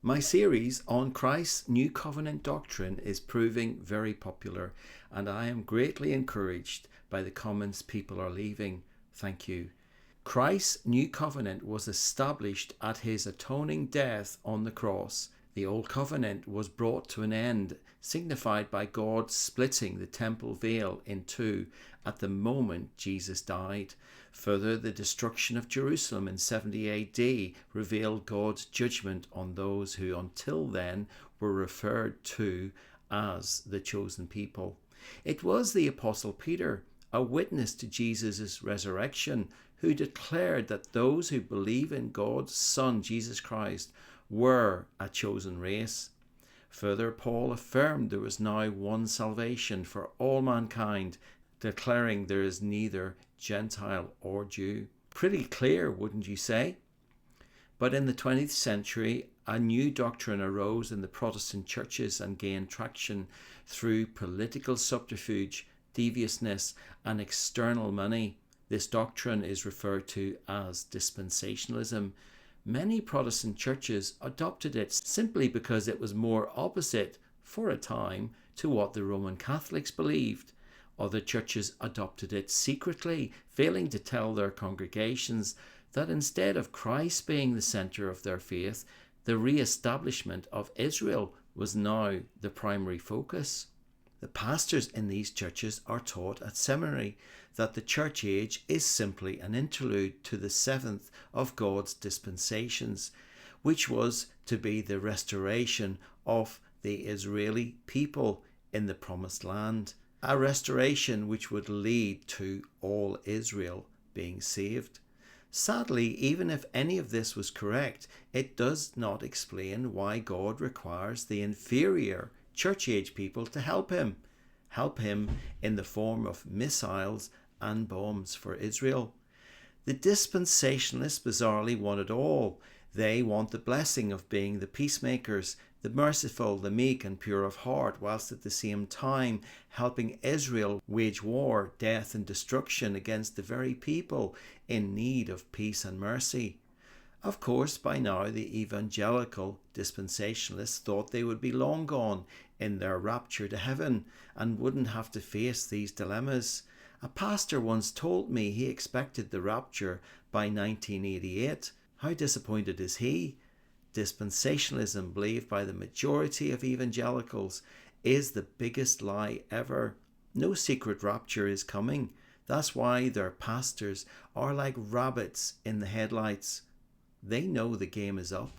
My series on Christ's New Covenant doctrine is proving very popular, and I am greatly encouraged by the comments people are leaving. Thank you. Christ's New Covenant was established at his atoning death on the cross. The Old Covenant was brought to an end, signified by God splitting the temple veil in two at the moment Jesus died. Further, the destruction of Jerusalem in 70 AD revealed God's judgment on those who until then were referred to as the chosen people. It was the Apostle Peter, a witness to Jesus' resurrection, who declared that those who believe in God's Son, Jesus Christ, were a chosen race. Further, Paul affirmed there was now one salvation for all mankind, declaring there is neither Gentile or Jew. Pretty clear, wouldn't you say? But in the 20th century, a new doctrine arose in the Protestant churches and gained traction through political subterfuge, deviousness, and external money. This doctrine is referred to as dispensationalism. Many Protestant churches adopted it simply because it was more opposite, for a time, to what the Roman Catholics believed. Other churches adopted it secretly, failing to tell their congregations that instead of Christ being the centre of their faith, the re-establishment of Israel was now the primary focus. The pastors in these churches are taught at seminary that the church age is simply an interlude to the seventh of God's dispensations, which was to be the restoration of the Israeli people in the promised land, a restoration which would lead to all Israel being saved. Sadly, even if any of this was correct, it does not explain why God requires the inferior church-age people to help him in the form of missiles and bombs for Israel. The dispensationalists bizarrely want it all. They want the blessing of being the peacemakers, the merciful, the meek and pure of heart, whilst at the same time helping Israel wage war, death and destruction against the very people in need of peace and mercy. Of course, by now the evangelical dispensationalists thought they would be long gone in their rapture to heaven and wouldn't have to face these dilemmas. A pastor once told me he expected the rapture by 1988. How disappointed is he? Dispensationalism, believed by the majority of evangelicals, is the biggest lie ever. No secret rapture is coming. That's why their pastors are like rabbits in the headlights. They know the game is up.